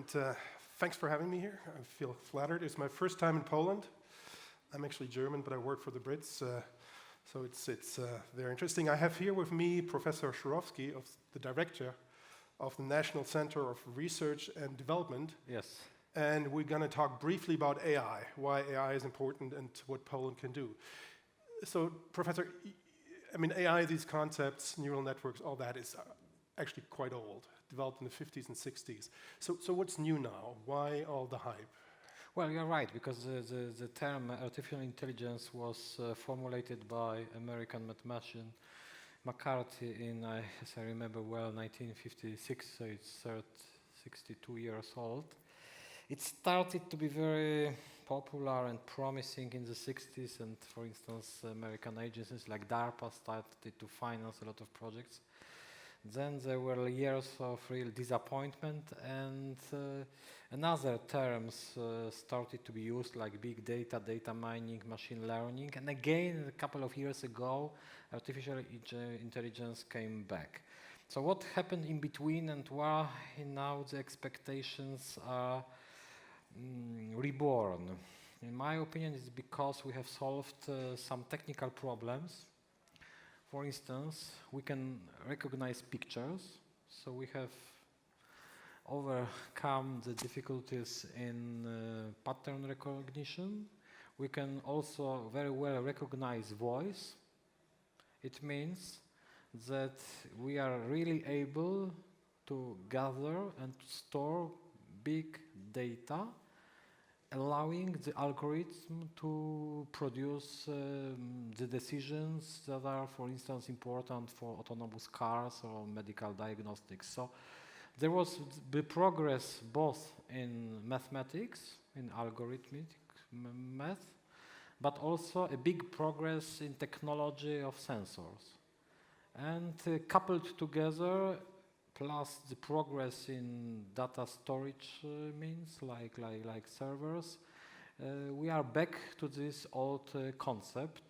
and thanks for having me here. I feel flattered. It's my first time in Poland. I'm actually German, but I work for the Brits, so it's very interesting. I have here with me Professor Chorowski, the director of the National Center of Research and Development. Yes. And we're going to talk briefly about AI, why AI is important and what Poland can do. So, Professor, I mean, AI, these concepts, neural networks, all that is actually quite old, developed in the 50s and 60s. So what's new now? Why all the hype? Well, you're right, because the term artificial intelligence was formulated by American mathematician McCarthy in, as I remember well, 1956, so it's 62 years old. It started to be very popular and promising in the 60s, and for instance, American agencies like DARPA started to finance a lot of projects. Then there were years of real disappointment, and another terms started to be used, like big data, data mining, machine learning, and again, a couple of years ago, artificial intelligence came back. So what happened in between, and why now the expectations are reborn? In my opinion, it's because we have solved some technical problems. For instance, we can recognize pictures, so we have overcome the difficulties in pattern recognition. We can also very well recognize voice. It means that we are really able to gather and to store big data, allowing the algorithm to produce the decisions that are, for instance, important for autonomous cars or medical diagnostics. So there was the progress both in mathematics, in algorithmic math, but also a big progress in technology of sensors. And coupled together, plus the progress in data storage means, like servers, we are back to this old concept,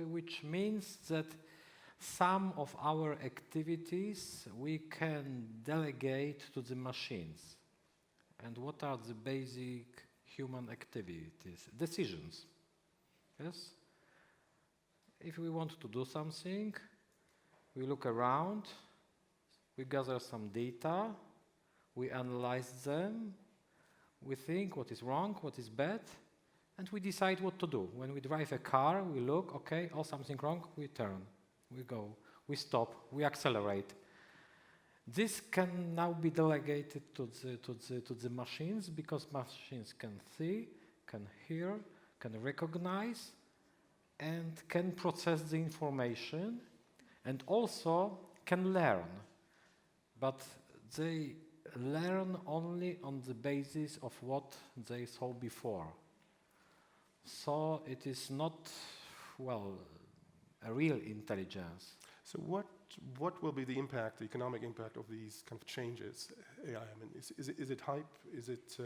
which means that some of our activities we can delegate to the machines. And what are the basic human activities? Decisions. Yes? If we want to do something, we look around, we gather some data, we analyze them, we think what is wrong, what is bad, and we decide what to do. When we drive a car, we look, okay, oh, something wrong, we turn, we go, we stop, we accelerate. This can now be delegated to the machines, because machines can see, can hear, can recognize, and can process the information, and also can learn. But they learn only on the basis of what they saw before. So it is not, well, a real intelligence. So what will be the impact, the economic impact of these kind of changes, AI? I mean, is it hype? Is it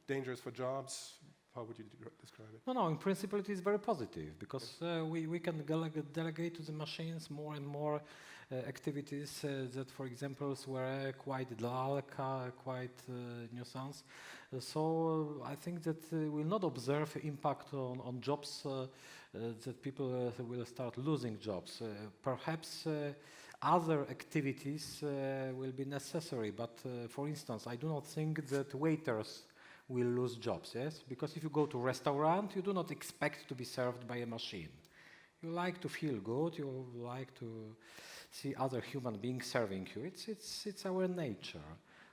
dangerous for jobs? How would you describe it? No, in principle it is very positive, because we can delegate to the machines more and more activities that, for example, were quite dull, quite nuisance. So I think that we'll not observe impact on jobs, that people will start losing jobs. Perhaps other activities will be necessary, but for instance, I do not think that waiters will lose jobs, yes? Because if you go to a restaurant, you do not expect to be served by a machine. You like to feel good, you like to see other human beings serving you. It's our nature.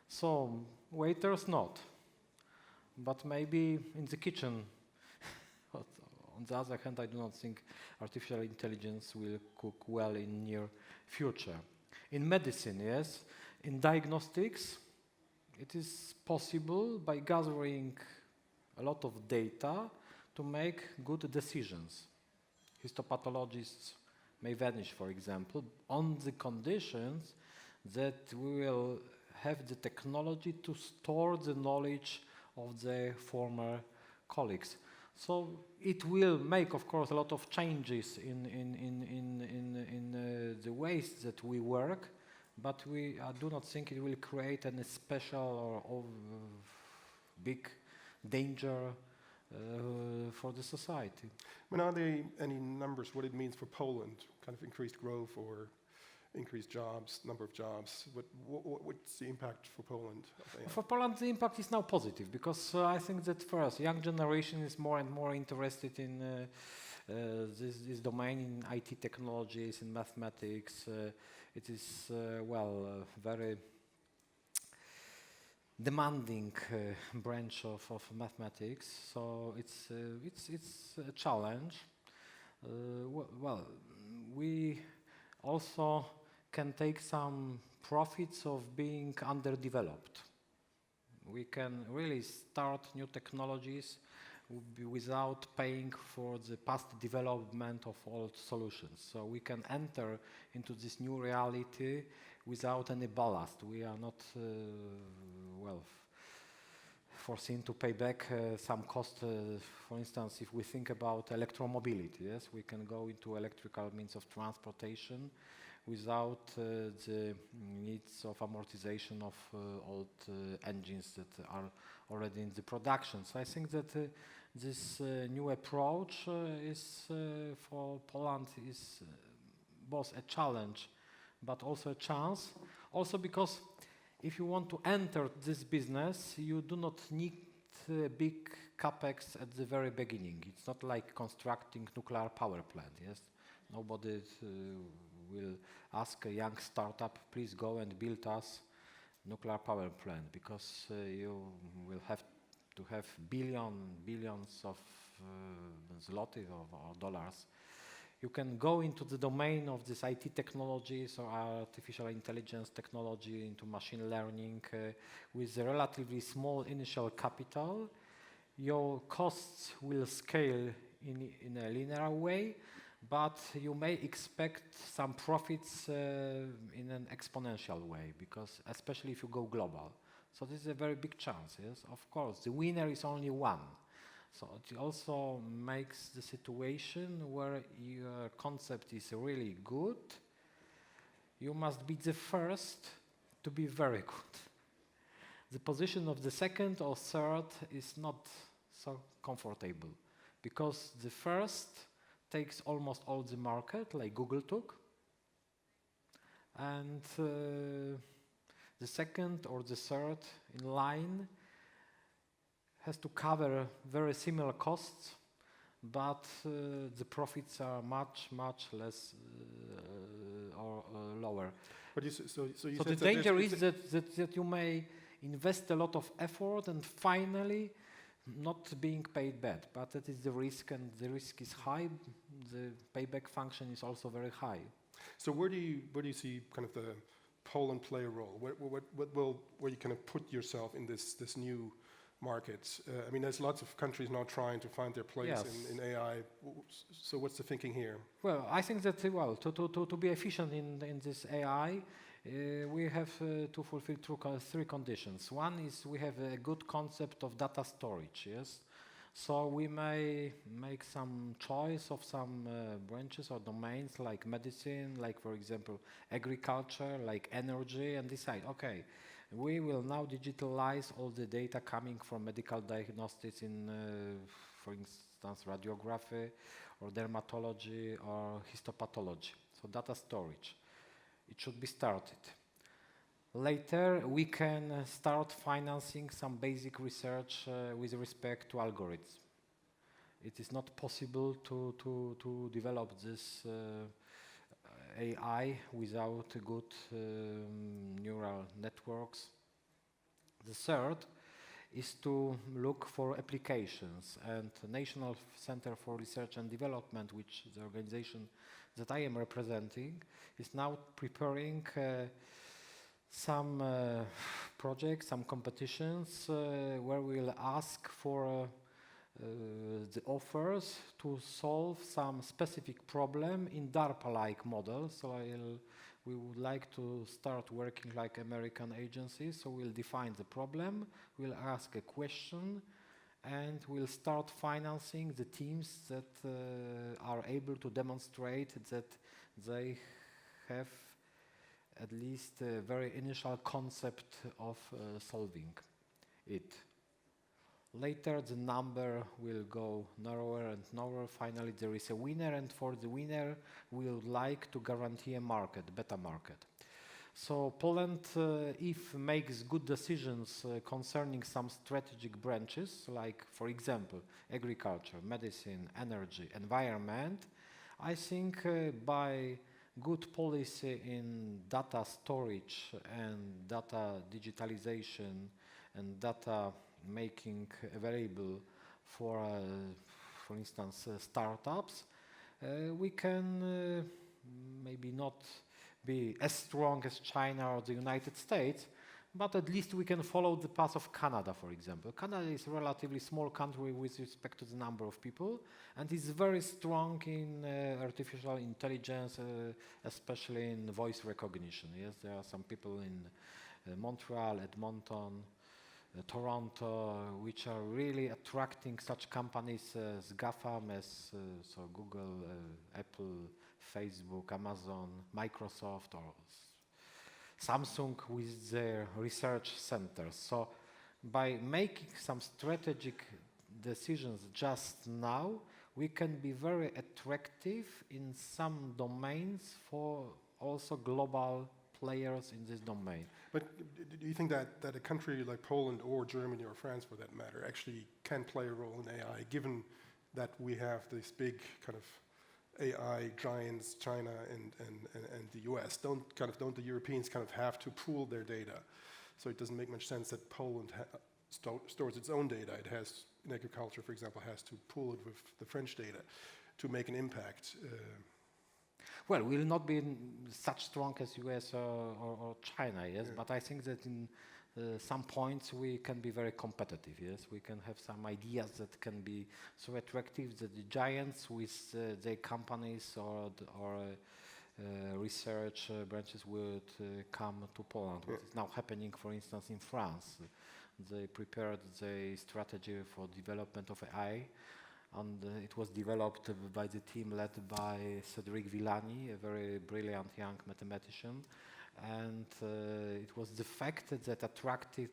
So waiters not, but maybe in the kitchen. But on the other hand, I do not think artificial intelligence will cook well in near future. In medicine, yes. In diagnostics, it is possible by gathering a lot of data to make good decisions. Histopathologists may vanish, for example, on the conditions that we will have the technology to store the knowledge of their former colleagues. So it will make, of course, a lot of changes in the ways that we work, but we do not think it will create any special or big danger for the society. I mean, are there any numbers, what it means for Poland, kind of increased growth or increased jobs, number of jobs? What's the impact for Poland of AI? For Poland, the impact is now positive because I think that first, young generation is more and more interested in this domain in IT technologies, in mathematics. It is very demanding branch of mathematics, so it's a challenge. We also can take some profits of being underdeveloped. We can really start new technologies without paying for the past development of old solutions. So we can enter into this new reality without any ballast. We are not foreseen to pay back some cost. For instance, if we think about electromobility, yes, we can go into electrical means of transportation without the needs of amortization of old engines that are already in the production. So I think that this new approach is for Poland is both a challenge but also a chance. Also because if you want to enter this business, you do not need big capex at the very beginning. It's not like constructing nuclear power plant, yes? Nobody will ask a young startup, please go and build us nuclear power plant, because you will have to have billions of zloty or dollars. You can go into the domain of this IT technologies or artificial intelligence technology, into machine learning with a relatively small initial capital. Your costs will scale in a linear way, but you may expect some profits in an exponential way, because especially if you go global. So this is a very big chance, yes? Of course, the winner is only one. So it also makes the situation where your concept is really good. You must be the first to be very good. The position of the second or third is not so comfortable, because the first takes almost all the market, like Google took, and the second or the third in line has to cover very similar costs, but the profits are much less or lower. But you so you So said the danger is that you may invest a lot of effort and finally not being paid back. But that is the risk, and the risk is high. The payback function is also very high. So where do you see kind of the Poland play a role? Where you kind of put yourself in this new market? I mean, there's lots of countries now trying to find their place Yes. in AI. So what's the thinking here? Well, I think that to be efficient in this AI, we have to fulfill three conditions. One is we have a good concept of data storage, yes? So we may make some choice of some branches or domains like medicine, like for example agriculture, like energy, and decide, okay, we will now digitalize all the data coming from medical diagnostics in, for instance, radiography or dermatology or histopathology. So data storage, it should be started. Later, we can start financing some basic research with respect to algorithms. It is not possible to develop this AI without good neural networks. The third is to look for applications, and the National Center for Research and Development, which is the organization that I am representing, is now preparing some projects, some competitions where we'll ask for the offers to solve some specific problem in DARPA-like model. So we would like to start working like American agencies. So we'll define the problem, we'll ask a question, and we'll start financing the teams that are able to demonstrate that they have at least a very initial concept of solving it. Later, the number will go narrower and narrower. Finally, there is a winner, and for the winner, we would like to guarantee a market, better market. So Poland, if makes good decisions concerning some strategic branches, like, for example, agriculture, medicine, energy, environment, I think by good policy in data storage and data digitalization and data making available for instance, startups, we can maybe not be as strong as China or the United States, but at least we can follow the path of Canada, for example. Canada is a relatively small country with respect to the number of people, and is very strong in artificial intelligence, especially in voice recognition. Yes, there are some people in Montreal, Edmonton, Toronto, which are really attracting such companies as GAFAM, as so Google, Apple, Facebook, Amazon, Microsoft, or Samsung with their research centers. So by making some strategic decisions just now, we can be very attractive in some domains for also global players in this domain. But do you think that a country like Poland or Germany or France, for that matter, actually can play a role in AI, given that we have this big kind of AI giants, China and the US? Don't the Europeans kind of have to pool their data? So it doesn't make much sense that Poland stores its own data. It has, in agriculture, for example, has to pool it with the French data to make an impact. Well, we'll not be such strong as US or China, yes, yeah. But I think that in some points we can be very competitive, yes. We can have some ideas that can be so attractive that the giants with their companies or research branches would come to Poland. What is now happening, for instance, in France. They prepared the strategy for development of AI, and it was developed by the team led by Cédric Villani, a very brilliant young mathematician. And it was the fact that attracted,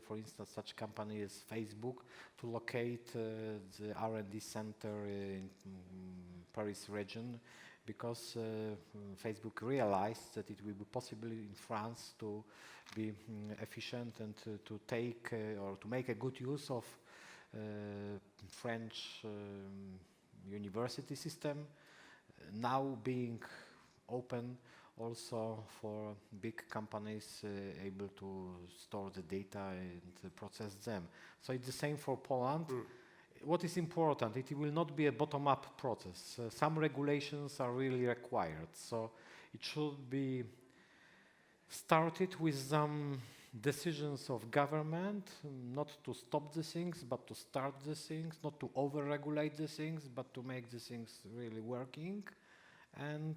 for instance, such company as Facebook to locate the R&D center in Paris region, because Facebook realized that it will be possible in France to be efficient and to take or to make a good use of French university system, now being open also for big companies able to store the data and process them. So it's the same for Poland. What is important, it will not be a bottom-up process. Some regulations are really required. So it should be started with some decisions of government, not to stop the things, but to start the things, not to over-regulate the things, but to make the things really working. And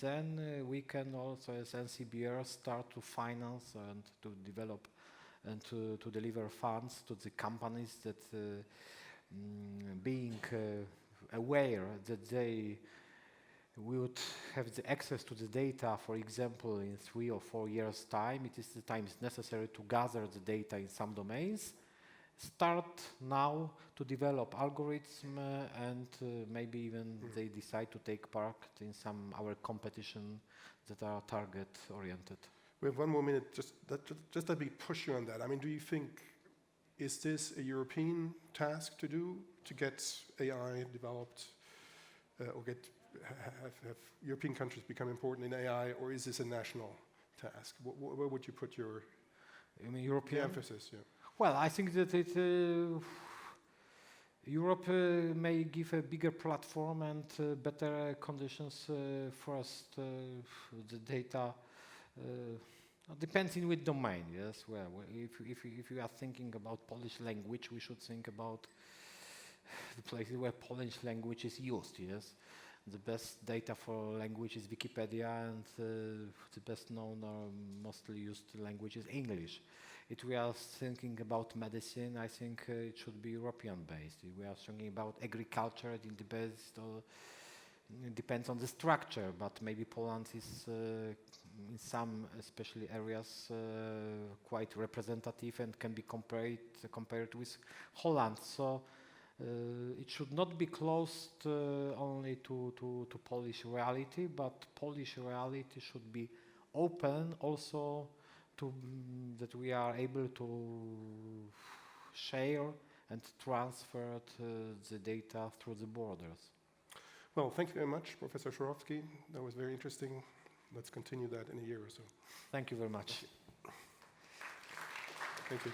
then we can also, as NCBR, start to finance and to develop and to deliver funds to the companies that being aware that they would have the access to the data, for example, in 3 or 4 years' time. It is the time necessary to gather the data in some domains. Start now to develop algorithms and maybe even they decide to take part in some our competition that are target-oriented. We have 1 more minute. Just let me push you on that. I mean, do you think, is this a European task to do, to get AI developed or have European countries become important in AI, or is this a national task? Where would you put your European emphasis? Yeah. Well, I think that Europe may give a bigger platform and better conditions for us. The data depends in which domain. Yes, well, if you are thinking about Polish language, we should think about the places where Polish language is used. Yes. The best data for language is Wikipedia, and the best known or mostly used language is English. If we are thinking about medicine, I think it should be European based. If we are thinking about agriculture, it depends it depends on the structure, but maybe Poland is in some especially areas quite representative and can be compared with Holland. So it should not be closed only to Polish reality, but Polish reality should be open also to that we are able to share and transfer the data through the borders. Well, thank you very much, Professor Chorowski. That was very interesting. Let's continue that in a year or so. Thank you very much. Thank you.